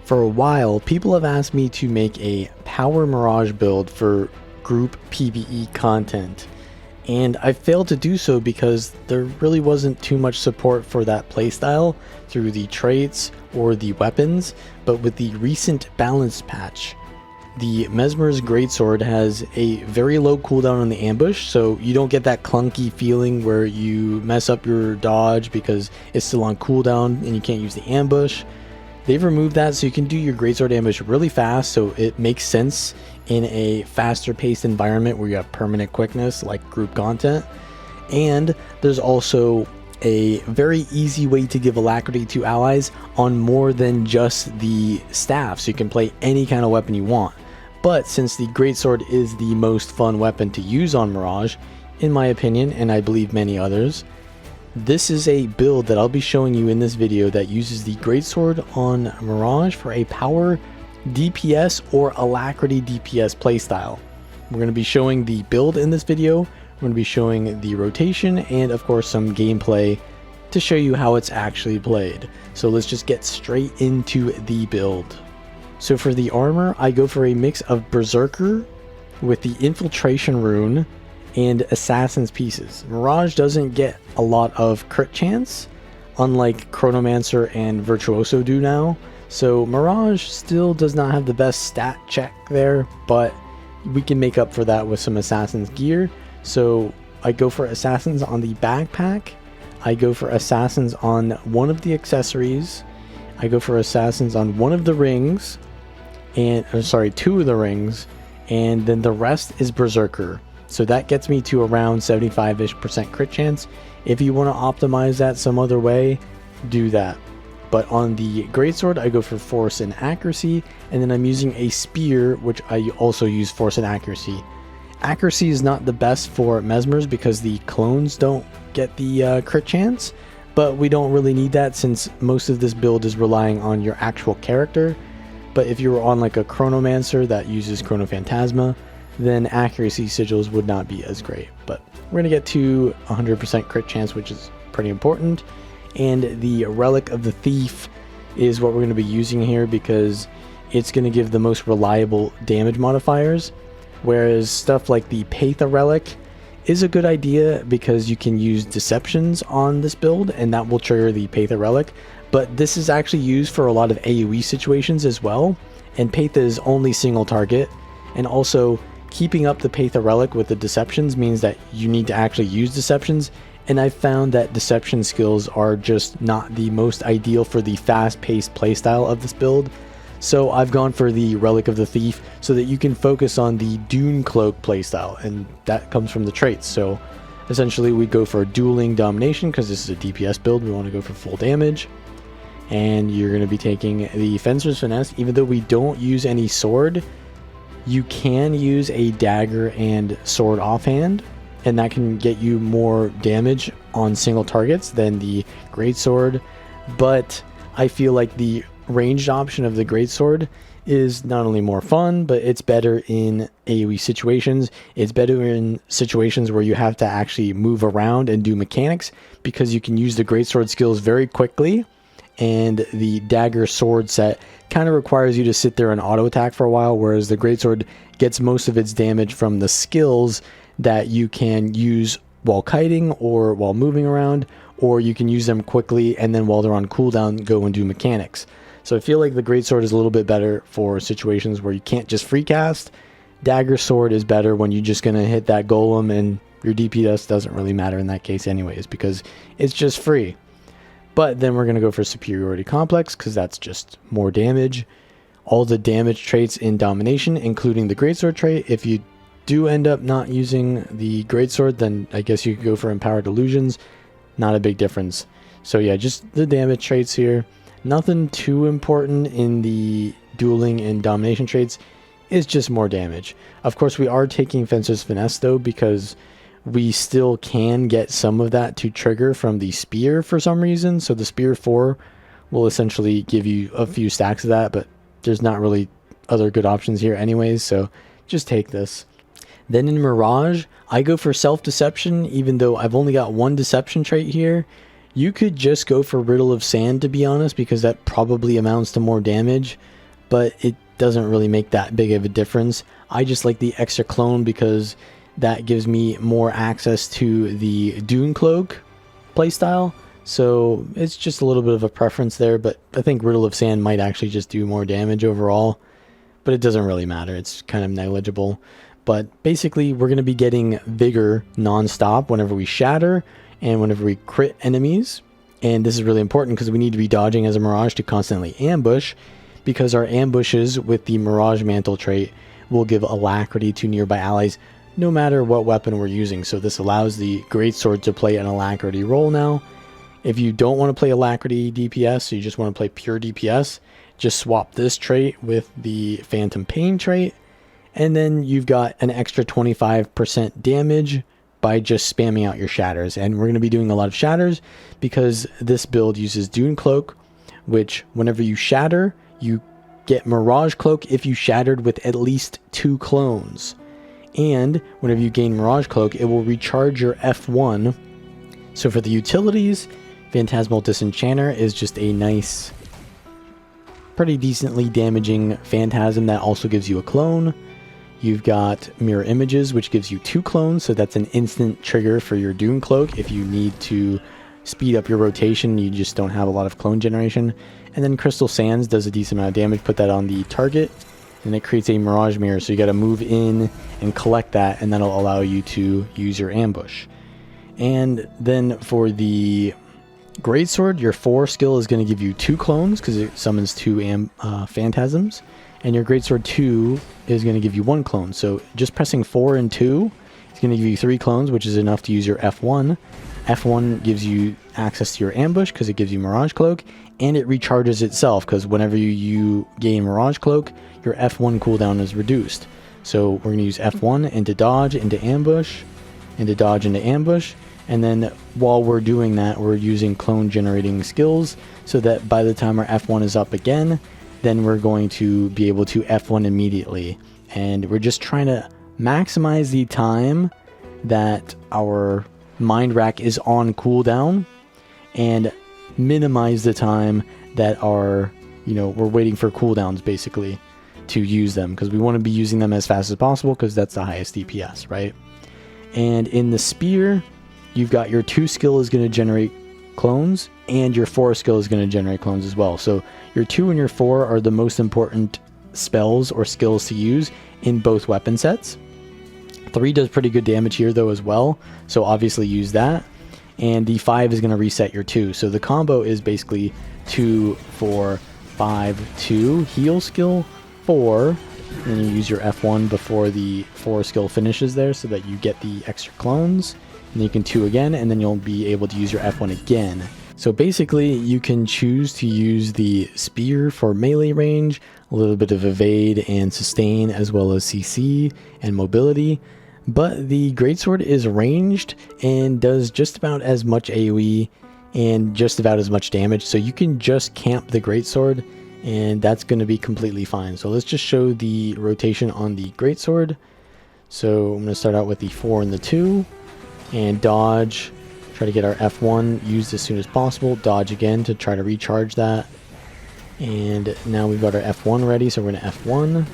For a while, people have asked me to make a Power Mirage build for group PvE content, and I failed to do so because there really wasn't too much support for that playstyle through the traits or the weapons. But with the recent balance patch, the Mesmer's Greatsword has a very low cooldown on the ambush, so you don't get that clunky feeling where you mess up your dodge because it's still on cooldown and you can't use the ambush. They've removed that so you can do your Greatsword ambush really fast, so it makes sense in a faster paced environment where you have permanent quickness like group content. And there's also a very easy way to give alacrity to allies on more than just the staff, so you can play any kind of weapon you want. But since the Greatsword is the most fun weapon to use on Mirage, in my opinion, and I believe many others, this is a build that I'll be showing you in this video that uses the Greatsword on Mirage for a power DPS or alacrity DPS playstyle. We're going to be showing the build in this video, we're going to be showing the rotation, and of course some gameplay to show you how it's actually played. So let's just get straight into the build. So for the armor, I go for a mix of Berserker with the Infiltration Rune and Assassin's Pieces. Mirage doesn't get a lot of crit chance, unlike Chronomancer and Virtuoso do now. So Mirage still does not have the best stat check there, but we can make up for that with some Assassin's gear. So I go for Assassins on the backpack, I go for Assassins on one of the accessories, I go for Assassins on one of the rings, and two of the rings, and then the rest is Berserker. So that gets me to around 75% crit chance. If you want to optimize that some other way, do that. But on the Greatsword, I go for Force and Accuracy, and then I'm using a Spear, which I also use Force and Accuracy. Accuracy is not the best for Mesmers because the clones don't get the crit chance, but we don't really need that since most of this build is relying on your actual character. But if you were on like a Chronomancer that uses Chronophantasma, then accuracy sigils would not be as great. But we're going to get to 100% crit chance, which is pretty important. And the Relic of the Thief is what we're going to be using here because it's going to give the most reliable damage modifiers. Whereas stuff like the Paitha Relic is a good idea because you can use Deceptions on this build and that will trigger the Paitha Relic. But this is actually used for a lot of AoE situations as well. And Paitha is only single target. And also, keeping up the Paitha Relic with the Deceptions means that you need to actually use Deceptions, and I've found that Deception skills are just not the most ideal for the fast-paced playstyle of this build. So I've gone for the Relic of the Thief so that you can focus on the Dune Cloak playstyle, and that comes from the traits. So essentially we go for Dueling Domination because this is a DPS build, we want to go for full damage. And you're going to be taking the Fencer's Finesse. Even though we don't use any sword, you can use a dagger and sword offhand, and that can get you more damage on single targets than the Greatsword. But I feel like the ranged option of the Greatsword is not only more fun, but it's better in AoE situations. It's better in situations where you have to actually move around and do mechanics because you can use the Greatsword skills very quickly. And the dagger sword set kind of requires you to sit there and auto attack for a while, whereas the Greatsword gets most of its damage from the skills that you can use while kiting or while moving around, or you can use them quickly and then while they're on cooldown go and do mechanics. So I feel like the Greatsword is a little bit better for situations where you can't just free cast. Dagger sword is better when you're just going to hit that golem and your DPS doesn't really matter in that case anyways because it's just free. But then we're going to go for Superiority Complex because that's just more damage. All the damage traits in Domination, including the Greatsword trait. If you do end up not using the Greatsword, then I guess you could go for Empowered Illusions. Not a big difference. So yeah, just the damage traits here. Nothing too important in the Dueling and Domination traits. It's just more damage. Of course, we are taking Fencer's Finesse though because we still can get some of that to trigger from the Spear for some reason. So the Spear 4 will essentially give you a few stacks of that, but there's not really other good options here anyways, so just take this. Then in Mirage, I go for Self-Deception, even though I've only got one Deception trait here. You could just go for Riddle of Sand, to be honest, because that probably amounts to more damage. but it doesn't really make that big of a difference. I just like the extra clone because that gives me more access to the Dune Cloak playstyle. So it's just a little bit of a preference there, but I think Riddle of Sand might actually just do more damage overall, but it doesn't really matter. It's kind of negligible. But basically, we're going to be getting Vigor non-stop whenever we shatter and whenever we crit enemies. And this is really important because we need to be dodging as a Mirage to constantly ambush, because our ambushes with the Mirage Mantle trait will give alacrity to nearby allies no matter what weapon we're using. So this allows the Greatsword to play an alacrity role now. If you don't want to play alacrity DPS, so you just want to play pure DPS, just swap this trait with the Phantom Pain trait, and then you've got an extra 25% damage by just spamming out your shatters. And we're going to be doing a lot of shatters because this build uses Dune Cloak, which whenever you shatter, you get Mirage Cloak if you shattered with at least 2 clones. And whenever you gain Mirage Cloak, it will recharge your F1. So for the utilities, Phantasmal Disenchanter is just a nice, pretty decently damaging phantasm that also gives you a clone. You've got Mirror Images, which gives you 2 clones, so that's an instant trigger for your Dune Cloak if you need to speed up your rotation, you just don't have a lot of clone generation. And then Crystal Sands does a decent amount of damage, put that on the target, and it creates a Mirage Mirror, so you gotta move in and collect that, and that'll allow you to use your ambush. And then for the Greatsword, your 4 skill is going to give you 2 clones because it summons 2 phantasms, and your Greatsword 2 is going to give you 1 clone. So just pressing 4 and 2 is going to give you 3 clones, which is enough to use your F1. F1 gives you access to your ambush because it gives you Mirage Cloak, and it recharges itself because whenever you gain Mirage Cloak, your F1 cooldown is reduced. So we're going to use F1 into dodge, into ambush, into dodge, into ambush. And then while we're doing that, we're using clone generating skills so that by the time our F1 is up again, then we're going to be able to F1 immediately. And we're just trying to maximize the time that our Mind Rack is on cooldown and minimize the time that we're waiting for cooldowns basically to use them, because we want to be using them as fast as possible because that's the highest DPS, right? And in the Spear, you've got your 2 skill is going to generate clones, and your 4 skill is going to generate clones as well. So your 2 and your 4 are the most important spells or skills to use in both weapon sets. 3 does pretty good damage here though as well, so obviously use that. And the 5 is going to reset your 2. So the combo is basically 2, 4, 5, 2, heal skill, 4, and you use your F1 before the 4 skill finishes there so that you get the extra clones. And you can 2 again, and then you'll be able to use your F1 again. So basically, you can choose to use the Spear for melee range, a little bit of evade and sustain, as well as CC and mobility. But the Greatsword is ranged and does just about as much AoE and just about as much damage. So you can just camp the Greatsword, and that's going to be completely fine. So let's just show the rotation on the Greatsword. So I'm going to start out with the 4 and the 2. And dodge, try to get our F1 used as soon as possible, dodge again to try to recharge that. And now we've got our F1 ready, so we're going to F1,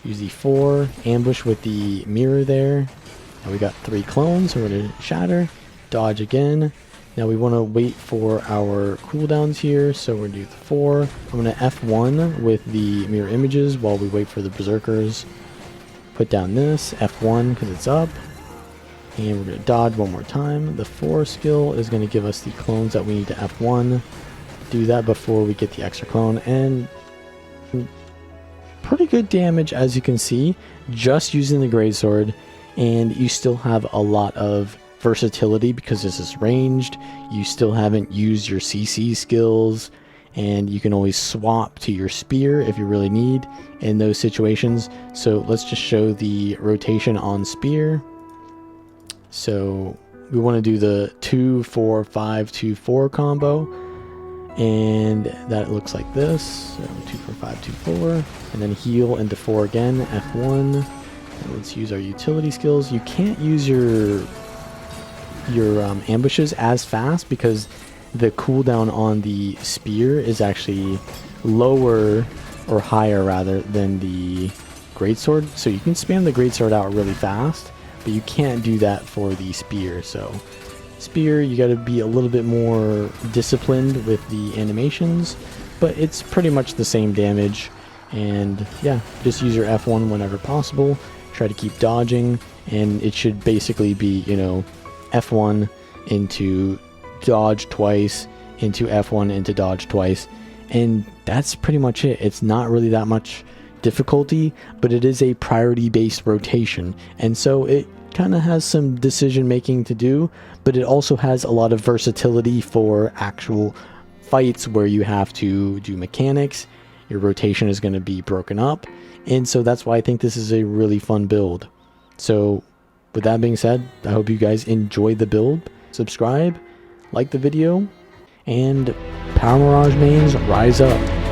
use the 4, ambush with the mirror there. Now we got 3 clones, so we're going to shatter, dodge again. Now we want to wait for our cooldowns here, so we're going to do the 4. I'm going to F1 with the mirror images while we wait for the berserkers. Put down this, F1 because it's up. And we're going to dodge one more time. The 4 skill is going to give us the clones that we need to F1. Do that before we get the extra clone. And pretty good damage, as you can see, just using the Greatsword. And you still have a lot of versatility because this is ranged. You still haven't used your CC skills. And you can always swap to your Spear if you really need in those situations. So let's just show the rotation on Spear. So we want to do the 2, 4, 5, 2, 4 combo, and that looks like this. So 2, 4, 5, 2, 4, and then heal into 4 again, F1. And let's use our utility skills. You can't use your ambushes as fast because the cooldown on the Spear is actually lower or higher rather, than the greatsword. So you can spam the greatsword out really fast, but you can't do that for the spear. So spear, you got to be a little bit more disciplined with the animations, but it's pretty much the same damage. And yeah, just use your F1 whenever possible. Try to keep dodging, and it should basically be, you know, F1 into dodge twice, into F1 into dodge twice, and that's pretty much it. It's not really that much difficulty, but it is a priority based rotation, and so it kind of has some decision making to do, but it also has a lot of versatility for actual fights where you have to do mechanics. Your rotation is going to be broken up, and so that's why I think this is a really fun build. So with that being said, I hope you guys enjoy the build. Subscribe, like the video, and Power Mirage mains, rise up.